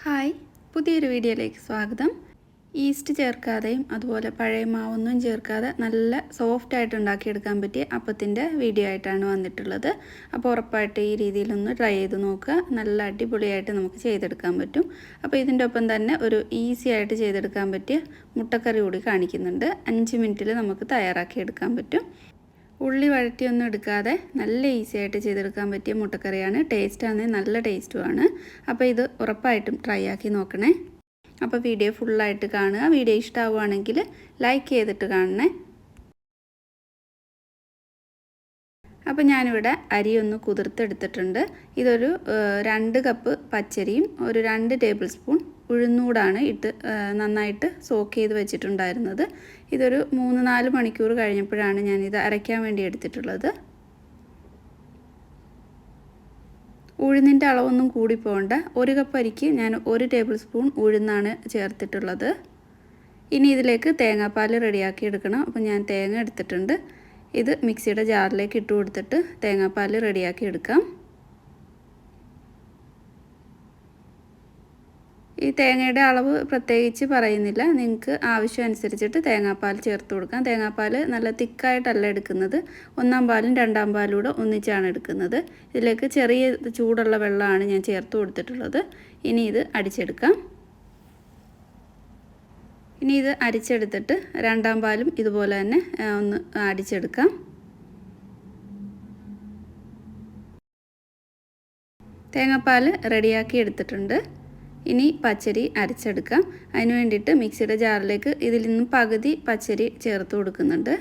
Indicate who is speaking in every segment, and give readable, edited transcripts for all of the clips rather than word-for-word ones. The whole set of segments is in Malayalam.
Speaker 1: ഹായ്, പുതിയൊരു വീഡിയോയിലേക്ക് സ്വാഗതം. ഈസ്റ്റ് ചേർക്കാതെയും അതുപോലെ പഴയ മാവൊന്നും ചേർക്കാതെ നല്ല സോഫ്റ്റായിട്ട് ഉണ്ടാക്കിയെടുക്കാൻ പറ്റിയ അപ്പത്തിൻ്റെ വീഡിയോ ആയിട്ടാണ് വന്നിട്ടുള്ളത്. അപ്പോൾ ഉറപ്പായിട്ട് ഈ രീതിയിലൊന്ന് ട്രൈ ചെയ്ത് നോക്കുക. നല്ല അടിപൊളിയായിട്ട് നമുക്ക് ചെയ്തെടുക്കാൻ പറ്റും. അപ്പോൾ ഇതിൻ്റെ ഒപ്പം തന്നെ ഒരു ഈസി ആയിട്ട് ചെയ്തെടുക്കാൻ പറ്റിയ മുട്ടക്കറി കൂടി കാണിക്കുന്നുണ്ട്. 5 മിനിറ്റിൽ നമുക്ക് തയ്യാറാക്കിയെടുക്കാൻ പറ്റും. ഉള്ളി വഴറ്റിയൊന്നും എടുക്കാതെ നല്ല ഈസി ആയിട്ട് ചെയ്തെടുക്കാൻ പറ്റിയ മുട്ടക്കറിയാണ്. ടേസ്റ്റാണെങ്കിൽ നല്ല ടേസ്റ്റുമാണ്. അപ്പോൾ ഇത് ഉറപ്പായിട്ടും ട്രൈ ആക്കി നോക്കണേ. അപ്പോൾ വീഡിയോ ഫുള്ളായിട്ട് കാണുക. വീഡിയോ ഇഷ്ടമാവുകയാണെങ്കിൽ ലൈക്ക് ചെയ്തിട്ട് കാണണേ. അപ്പോൾ ഞാനിവിടെ അരിയൊന്ന് കുതിർത്തെടുത്തിട്ടുണ്ട്. ഇതൊരു 2 കപ്പ് പച്ചരിയും ഒരു 2 ടേബിൾ സ്പൂൺ ഉഴുന്നൂടാണ് ഇട്ട് നന്നായിട്ട് സോക്ക് ചെയ്ത് വെച്ചിട്ടുണ്ടായിരുന്നത്. ഇതൊരു 3-4 മണിക്കൂർ കഴിഞ്ഞപ്പോഴാണ് ഞാനിത് അരയ്ക്കാൻ വേണ്ടി എടുത്തിട്ടുള്ളത്. ഉഴുന്നിൻ്റെ അളവൊന്നും കൂടിപ്പോകണ്ട. 1 കപ്പ് അരിക്ക് ഞാൻ 1 ടേബിൾ സ്പൂൺ ഉഴുന്നാണ് ചേർത്തിട്ടുള്ളത്. ഇനി ഇതിലേക്ക് തേങ്ങാപ്പാൽ റെഡിയാക്കി എടുക്കണം. അപ്പോൾ ഞാൻ തേങ്ങ എടുത്തിട്ടുണ്ട്. ഇത് മിക്സിയുടെ ജാറിലേക്ക് ഇട്ട് കൊടുത്തിട്ട് തേങ്ങാപ്പാൽ റെഡിയാക്കി എടുക്കാം. ഈ തേങ്ങയുടെ അളവ് പ്രത്യേകിച്ച് പറയുന്നില്ല. നിങ്ങൾക്ക് ആവശ്യം അനുസരിച്ചിട്ട് തേങ്ങാപ്പാൽ ചേർത്ത് കൊടുക്കാം. തേങ്ങാപ്പാൽ നല്ല തിക്കായിട്ടല്ല എടുക്കുന്നത്. 1-ാം പാലും 2-ാം പാലും കൂടെ ഒന്നിച്ചാണ് എടുക്കുന്നത്. ഇതിലേക്ക് ചെറിയ ചൂടുള്ള വെള്ളമാണ് ഞാൻ ചേർത്ത് കൊടുത്തിട്ടുള്ളത്. ഇനി ഇത് അടിച്ചെടുക്കാം. ഇനി ഇത് അരിച്ചെടുത്തിട്ട് 2-ാം പാലും ഇതുപോലെ തന്നെ ഒന്ന് അടിച്ചെടുക്കാം. തേങ്ങാപ്പാൽ റെഡിയാക്കി എടുത്തിട്ടുണ്ട്. ഇനി പച്ചരി അരച്ചെടുക്കാം. അതിന് വേണ്ടിയിട്ട് മിക്സിയുടെ ജാറിലേക്ക് ഇതിൽ നിന്നും പകുതി പച്ചരി ചേർത്ത് കൊടുക്കുന്നുണ്ട്.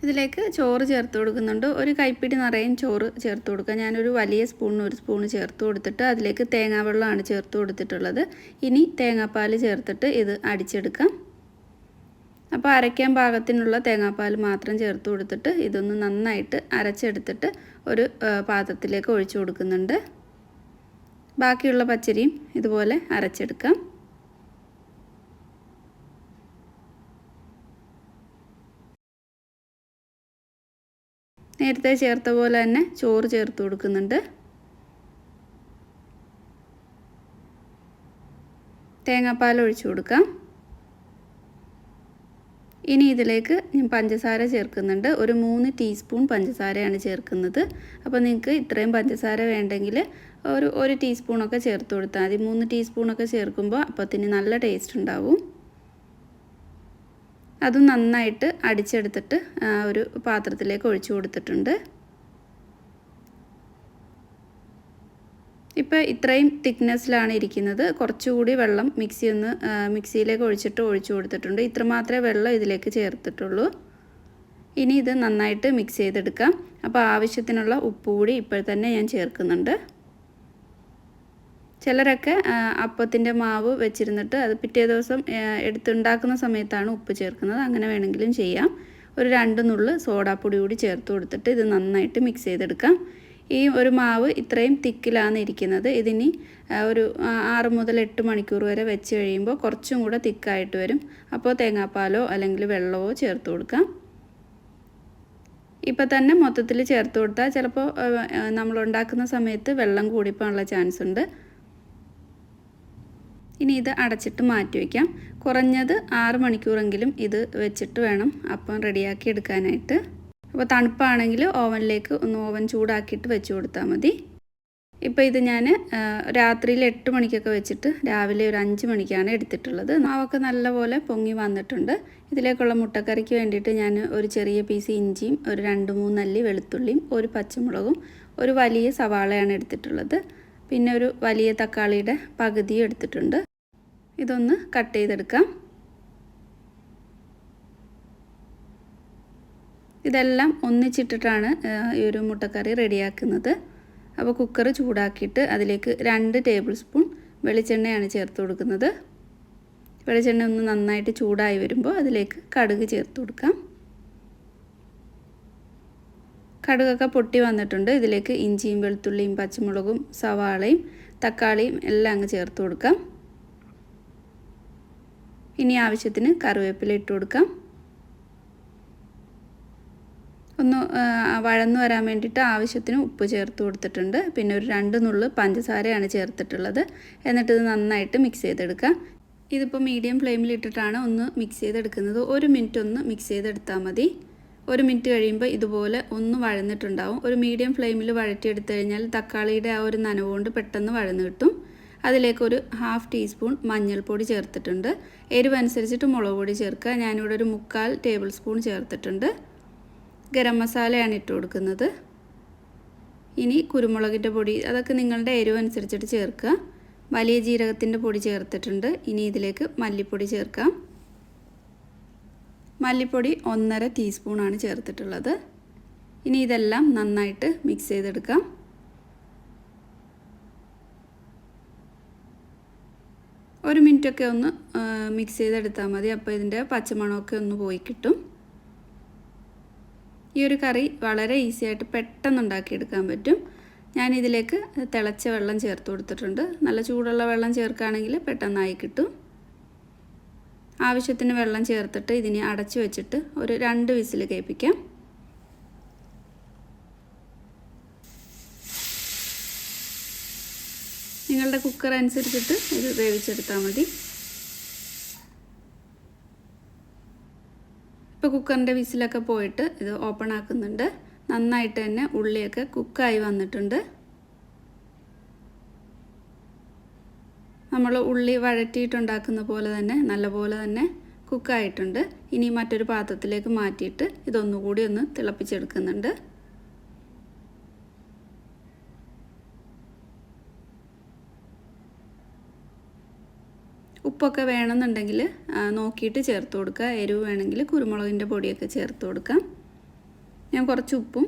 Speaker 1: ഇതിലേക്ക് ചോറ് ചേർത്ത് കൊടുക്കുന്നുണ്ട്. ഒരു കൈപ്പിടി നിറയും ചോറ് ചേർത്ത് കൊടുക്കുക. ഞാനൊരു വലിയ സ്പൂണിന് 1 സ്പൂണ് ചേർത്ത് കൊടുത്തിട്ട് അതിലേക്ക് തേങ്ങാവെള്ളമാണ് ചേർത്ത് കൊടുത്തിട്ടുള്ളത്. ഇനി തേങ്ങാപ്പാൽ ചേർത്തിട്ട് ഇത് അടിച്ചെടുക്കാം. അപ്പോൾ അരയ്ക്കാൻ പാകത്തിനുള്ള തേങ്ങാപ്പാൽ മാത്രം ചേർത്ത് കൊടുത്തിട്ട് ഇതൊന്ന് നന്നായിട്ട് അരച്ചെടുത്തിട്ട് ഒരു പാത്രത്തിലേക്ക് ഒഴിച്ചു കൊടുക്കുന്നുണ്ട്. ബാക്കിയുള്ള പച്ചരിയും ഇതുപോലെ അരച്ചെടുക്കാം. നേരത്തെ ചേർത്ത പോലെ തന്നെ ചോറ് ചേർത്ത് കൊടുക്കുന്നുണ്ട്. തേങ്ങാപ്പാൽ ഒഴിച്ചു കൊടുക്കാം. ഇനി ഇതിലേക്ക് ഞാൻ പഞ്ചസാര ചേർക്കുന്നുണ്ട്. ഒരു 3 ടീസ്പൂൺ പഞ്ചസാരയാണ് ചേർക്കുന്നത്. അപ്പോൾ നിങ്ങൾക്ക് ഇത്രയും പഞ്ചസാര വേണ്ടെങ്കിൽ ഒരു 1 ടീസ്പൂണൊക്കെ ചേർത്ത് കൊടുത്താൽ മതി. 3 ടീസ്പൂണൊക്കെ ചേർക്കുമ്പോൾ അപ്പത്തിന് നല്ല ടേസ്റ്റ് ഉണ്ടാവും. അതും നന്നായിട്ട് അടിച്ചെടുത്തിട്ട് ഒരു പാത്രത്തിലേക്ക് ഒഴിച്ചു കൊടുത്തിട്ടുണ്ട്. ഇപ്പോൾ ഇത്രയും തിക്നെസ്സിലാണ് ഇരിക്കുന്നത്. കുറച്ചുകൂടി വെള്ളം മിക്സിയിലേക്ക് ഒഴിച്ചു കൊടുത്തിട്ടുണ്ട്. ഇത്രമാത്രമേ വെള്ളം ഇതിലേക്ക് ചേർത്തിട്ടുള്ളൂ. ഇനി ഇത് നന്നായിട്ട് മിക്സ് ചെയ്തെടുക്കാം. അപ്പോൾ ആവശ്യത്തിനുള്ള ഉപ്പ് കൂടി ഇപ്പോൾ തന്നെ ഞാൻ ചേർക്കുന്നുണ്ട്. ചിലരൊക്കെ അപ്പത്തിൻ്റെ മാവ് വെച്ചിരുന്നിട്ട് അത് പിറ്റേ ദിവസം എടുത്തുണ്ടാക്കുന്ന സമയത്താണ് ഉപ്പ് ചേർക്കുന്നത്. അങ്ങനെ വേണമെങ്കിലും ചെയ്യാം. ഒരു 2 നുള്ള് സോഡാപ്പൊടി കൂടി ചേർത്ത് കൊടുത്തിട്ട് ഇത് നന്നായിട്ട് മിക്സ് ചെയ്തെടുക്കാം. ഈ ഒരു മാവ് ഇത്രയും തിക്കിലാണ് ഇരിക്കുന്നത്. ഇതിനി ഒരു 6 മുതൽ 8 മണിക്കൂർ വരെ വെച്ച് കഴിയുമ്പോൾ കുറച്ചും കൂടെ തിക്കായിട്ട് വരും. അപ്പോൾ തേങ്ങാപ്പാലോ അല്ലെങ്കിൽ വെള്ളമോ ചേർത്ത് കൊടുക്കാം. ഇപ്പോൾ തന്നെ മൊത്തത്തിൽ ചേർത്ത് കൊടുത്താൽ ചിലപ്പോൾ നമ്മൾ ഉണ്ടാക്കുന്ന സമയത്ത് വെള്ളം കൂടിപ്പോകാനുള്ള ചാൻസ് ഉണ്ട്. ഇനി ഇത് അടച്ചിട്ട് മാറ്റി വയ്ക്കാം. കുറഞ്ഞത് 6 മണിക്കൂറെങ്കിലും ഇത് വെച്ചിട്ട് വേണം അപ്പം റെഡിയാക്കി എടുക്കാനായിട്ട്. അപ്പോൾ തണുപ്പാണെങ്കിൽ ഓവനിലേക്ക് ഓവൻ ചൂടാക്കിയിട്ട് വെച്ച് കൊടുത്താൽ മതി. ഇപ്പോൾ ഇത് ഞാൻ രാത്രിയിൽ 8 മണിക്കൊക്കെ വെച്ചിട്ട് രാവിലെ ഒരു 5 മണിക്കാണ് എടുത്തിട്ടുള്ളത്. മാവൊക്കെ നല്ലപോലെ പൊങ്ങി വന്നിട്ടുണ്ട്. ഇതിലേക്കുള്ള മുട്ടക്കറിക്ക് വേണ്ടിയിട്ട് ഞാൻ ഒരു ചെറിയ പീസ് ഇഞ്ചിയും ഒരു 2-3 അല്ലി വെളുത്തുള്ളിയും ഒരു പച്ചമുളകും ഒരു വലിയ സവാളയാണ് എടുത്തിട്ടുള്ളത്. പിന്നെ ഒരു വലിയ തക്കാളിയുടെ പകുതിയും എടുത്തിട്ടുണ്ട്. ഇതൊന്ന് കട്ട് ചെയ്തെടുക്കാം. ഇതെല്ലാം ഒന്നിച്ചിട്ടിട്ടാണ് ഈ ഒരു മുട്ടക്കറി റെഡിയാക്കുന്നത്. അപ്പോൾ കുക്കർ ചൂടാക്കിയിട്ട് അതിലേക്ക് 2 ടേബിൾ സ്പൂൺ വെളിച്ചെണ്ണയാണ് ചേർത്ത് കൊടുക്കുന്നത്. വെളിച്ചെണ്ണ ഒന്ന് നന്നായിട്ട് ചൂടായി വരുമ്പോൾ അതിലേക്ക് കടുക് ചേർത്ത് കൊടുക്കാം. കടുകൊക്കെ പൊട്ടി വന്നിട്ടുണ്ട്. ഇതിലേക്ക് ഇഞ്ചിയും വെളുത്തുള്ളിയും പച്ചമുളകും സവാളയും തക്കാളിയും എല്ലാം അങ്ങ് ചേർത്ത് കൊടുക്കാം. ഇനി ആവശ്യത്തിന് കറിവേപ്പില ഇട്ട് കൊടുക്കാം. ഒന്ന് വഴന്നു വരാൻ വേണ്ടിയിട്ട് ആവശ്യത്തിന് ഉപ്പ് ചേർത്ത് കൊടുത്തിട്ടുണ്ട്. പിന്നെ ഒരു 2 നുള്ള് പഞ്ചസാരയാണ് ചേർത്തിട്ടുള്ളത്. എന്നിട്ട് ഇത് നന്നായിട്ട് മിക്സ് ചെയ്തെടുക്കുക. ഇതിപ്പോൾ മീഡിയം ഫ്ലെയിമിൽ ഇട്ടിട്ടാണ് ഒന്ന് മിക്സ് ചെയ്തെടുക്കുന്നത്. 1 മിനിറ്റ് ഒന്ന് മിക്സ് ചെയ്തെടുത്താൽ മതി. 1 മിനിറ്റ് കഴിയുമ്പോൾ ഇതുപോലെ ഒന്ന് വഴന്നിട്ടുണ്ടാവും. ഒരു മീഡിയം ഫ്ലെയിമിൽ വഴറ്റിയെടുത്തു കഴിഞ്ഞാൽ തക്കാളിയുടെ ആ ഒരു നനവ് കൊണ്ട് പെട്ടെന്ന് വഴന്ന് കിട്ടും. അതിലേക്കൊരു 1/2 ടീസ്പൂൺ മഞ്ഞൾപ്പൊടി ചേർത്തിട്ടുണ്ട്. എരിവ് അനുസരിച്ചിട്ട് മുളക് പൊടി ചേർക്കുക. ഞാനിവിടെ ഒരു 3/4 ടേബിൾ സ്പൂൺ ചേർത്തിട്ടുണ്ട്. ഗരം മസാലയാണ് ഇട്ട് കൊടുക്കുന്നത്. ഇനി കുരുമുളകിൻ്റെ പൊടി, അതൊക്കെ നിങ്ങളുടെ എരിവ് അനുസരിച്ചിട്ട് ചേർക്കുക. വലിയ ജീരകത്തിൻ്റെ പൊടി ചേർത്തിട്ടുണ്ട്. ഇനി ഇതിലേക്ക് മല്ലിപ്പൊടി ചേർക്കാം. മല്ലിപ്പൊടി 1/2 ടീസ്പൂണാണ് ചേർത്തിട്ടുള്ളത്. ഇനി ഇതെല്ലാം നന്നായിട്ട് മിക്സ് ചെയ്തെടുക്കാം. ഒരു മിനിറ്റൊക്കെ ഒന്ന് മിക്സ് ചെയ്തെടുത്താൽ മതി. അപ്പോൾ ഇതിൻ്റെ പച്ചമണമൊക്കെ ഒന്ന് പോയി കിട്ടും. ഈ ഒരു കറി വളരെ ഈസി ആയിട്ട് പെട്ടെന്ന് ഉണ്ടാക്കിയെടുക്കാൻ പറ്റും. ഞാനിതിലേക്ക് തിളച്ച വെള്ളം ചേർത്ത് കൊടുത്തിട്ടുണ്ട്. നല്ല ചൂടുള്ള വെള്ളം ചേർക്കുകയാണെങ്കിൽ പെട്ടെന്നായി കിട്ടും. ആവശ്യത്തിന് വെള്ളം ചേർത്തിട്ട് ഇതിനെ അടച്ചു വെച്ചിട്ട് ഒരു 2 വിസിൽ കേൾപ്പിക്കാം. നിങ്ങളുടെ കുക്കർ അനുസരിച്ചിട്ട് ഇത് വേവിച്ചെടുത്താൽ മതി. ഇപ്പോൾ കുക്കറിൻ്റെ വിസിലൊക്കെ പോയിട്ട് ഇത് ഓപ്പൺ ആക്കുന്നുണ്ട്. നന്നായിട്ട് തന്നെ ഉള്ളിയൊക്കെ കുക്കായി വന്നിട്ടുണ്ട്. നമ്മൾ ഉള്ളി വഴറ്റിയിട്ടുണ്ടാക്കുന്ന പോലെ തന്നെ നല്ലപോലെ തന്നെ കുക്കായിട്ടുണ്ട്. ഇനി മറ്റൊരു പാത്രത്തിലേക്ക് മാറ്റിയിട്ട് ഇതൊന്നുകൂടി ഒന്ന് തിളപ്പിച്ചെടുക്കുന്നുണ്ട്. ഉപ്പൊക്കെ വേണമെന്നുണ്ടെങ്കിൽ നോക്കിയിട്ട് ചേർത്ത് കൊടുക്കുക. എരിവ് വേണമെങ്കിൽ കുരുമുളകിൻ്റെ പൊടിയൊക്കെ ചേർത്ത് കൊടുക്കാം. ഞാൻ കുറച്ച് ഉപ്പും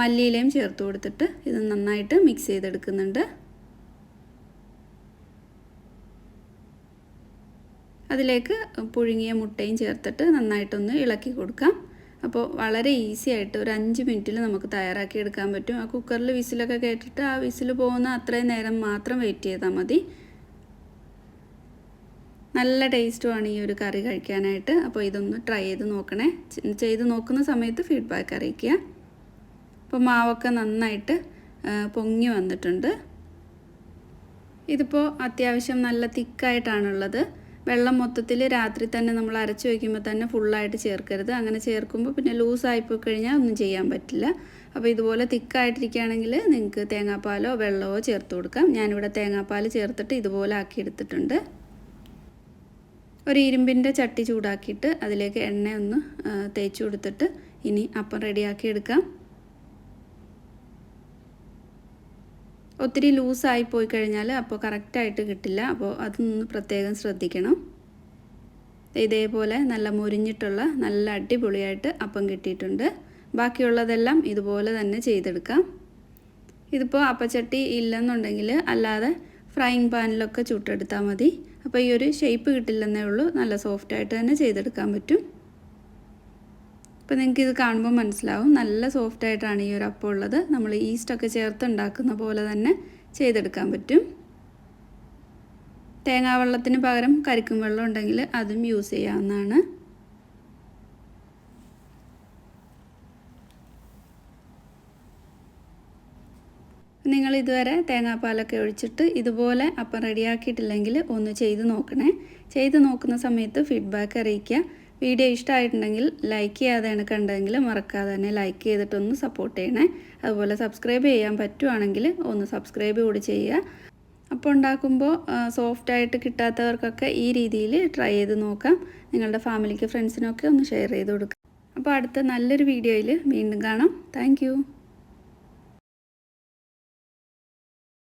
Speaker 1: മല്ലിയിലയും ചേർത്ത് കൊടുത്തിട്ട് ഇത് നന്നായിട്ട് മിക്സ് ചെയ്തെടുക്കുന്നുണ്ട്. അതിലേക്ക് പുഴുങ്ങിയ മുട്ടയും ചേർത്തിട്ട് നന്നായിട്ടൊന്ന് ഇളക്കി കൊടുക്കാം. അപ്പോൾ വളരെ ഈസി ആയിട്ട് ഒരു 5 മിനിറ്റിൽ നമുക്ക് തയ്യാറാക്കി എടുക്കാൻ പറ്റും. ആ കുക്കറിൽ വിസിലൊക്കെ കേട്ടിട്ട് ആ വിസിൽ പോകുന്ന അത്രയും നേരം മാത്രം വെയിറ്റ് ചെയ്താൽ മതി. നല്ല ടേസ്റ്റുമാണ് ഈ ഒരു കറി കഴിക്കാനായിട്ട്. അപ്പോൾ ഇതൊന്ന് ട്രൈ ചെയ്ത് നോക്കണേ. ചെയ്ത് നോക്കുന്ന സമയത്ത് ഫീഡ്ബാക്ക് അറിയിക്കുക. അപ്പോൾ മാവൊക്കെ നന്നായിട്ട് പൊങ്ങി വന്നിട്ടുണ്ട്. ഇതിപ്പോൾ അത്യാവശ്യം നല്ല തിക്കായിട്ടാണുള്ളത്. വെള്ളം മൊത്തത്തിൽ രാത്രി തന്നെ നമ്മൾ അരച്ച് വയ്ക്കുമ്പോൾ തന്നെ ഫുള്ളായിട്ട് ചേർക്കരുത്. അങ്ങനെ ചേർക്കുമ്പോൾ പിന്നെ ലൂസായിപ്പോയി കഴിഞ്ഞാൽ ഒന്നും ചെയ്യാൻ പറ്റില്ല. അപ്പോൾ ഇതുപോലെ തിക്കായിട്ടിരിക്കുകയാണെങ്കിൽ നിങ്ങൾക്ക് തേങ്ങാപ്പാലോ വെള്ളമോ ചേർത്ത് കൊടുക്കാം. ഞാനിവിടെ തേങ്ങാപ്പാൽ ചേർത്തിട്ട് ഇതുപോലെ ആക്കിയെടുത്തിട്ടുണ്ട്. ഒരു ഇരുമ്പിൻ്റെ ചട്ടി ചൂടാക്കിയിട്ട് അതിലേക്ക് എണ്ണ ഒന്ന് തേച്ച് കൊടുത്തിട്ട് ഇനി അപ്പം റെഡിയാക്കി എടുക്കാം. ഒത്തിരി ലൂസായി പോയി കഴിഞ്ഞാൽ അപ്പോൾ കറക്റ്റായിട്ട് കിട്ടില്ല. അപ്പോൾ അതൊന്ന് പ്രത്യേകം ശ്രദ്ധിക്കണം. ഇതേപോലെ നല്ല മുരിഞ്ഞിട്ടുള്ള നല്ല അടിപൊളിയായിട്ട് അപ്പം കിട്ടിയിട്ടുണ്ട്. ബാക്കിയുള്ളതെല്ലാം ഇതുപോലെ തന്നെ ചെയ്തെടുക്കാം. ഇതിപ്പോൾ അപ്പച്ചട്ടി ഇല്ലെന്നുണ്ടെങ്കിൽ അല്ലാതെ ഫ്രൈയിങ് പാനിലൊക്കെ ചുട്ടെടുത്താൽ മതി. അപ്പോൾ ഈ ഒരു ഷേപ്പ് കിട്ടില്ലെന്നേ ഉള്ളൂ. നല്ല സോഫ്റ്റായിട്ട് തന്നെ ചെയ്തെടുക്കാൻ പറ്റും. അപ്പോൾ നിങ്ങൾക്ക് ഇത് കാണുമ്പോൾ മനസ്സിലാവും നല്ല സോഫ്റ്റായിട്ടാണ് ഈ ഒരു അപ്പം ഉള്ളത്. നമ്മൾ ഈസ്റ്റൊക്കെ ചേർത്ത് ഉണ്ടാക്കുന്ന പോലെ തന്നെ ചെയ്തെടുക്കാൻ പറ്റും. തേങ്ങാവെള്ളത്തിന് പകരം കരിക്കും വെള്ളം ഉണ്ടെങ്കിൽ അതും യൂസ് ചെയ്യാവുന്നതാണ്. നിങ്ങൾ ഇതുവരെ തേങ്ങാപ്പാലൊക്കെ ഒഴിച്ചിട്ട് ഇതുപോലെ അപ്പം റെഡിയാക്കിയിട്ടില്ലെങ്കിൽ ഒന്ന് ചെയ്ത് നോക്കണേ. ചെയ്ത് നോക്കുന്ന സമയത്ത് ഫീഡ്ബാക്ക് അറിയിക്കുക. വീഡിയോ ഇഷ്ടമായിട്ടുണ്ടെങ്കിൽ ലൈക്ക് ചെയ്യാതെയാണ് കണ്ടതെങ്കിൽ മറക്കാതെ തന്നെ ലൈക്ക് ചെയ്തിട്ടൊന്ന് സപ്പോർട്ട് ചെയ്യണേ. അതുപോലെ സബ്സ്ക്രൈബ് ചെയ്യാൻ പറ്റുവാണെങ്കിൽ ഒന്ന് സബ്സ്ക്രൈബ് കൂടി ചെയ്യുക. അപ്പോൾ ഉണ്ടാക്കുമ്പോൾ സോഫ്റ്റായിട്ട് കിട്ടാത്തവർക്കൊക്കെ ഈ രീതിയിൽ ട്രൈ ചെയ്ത് നോക്കാം. നിങ്ങളുടെ ഫാമിലിക്ക് ഫ്രണ്ട്സിനൊക്കെ ഒന്ന് ഷെയർ ചെയ്ത് കൊടുക്കുക. അപ്പോൾ അടുത്ത നല്ലൊരു വീഡിയോയിൽ വീണ്ടും കാണാം. താങ്ക്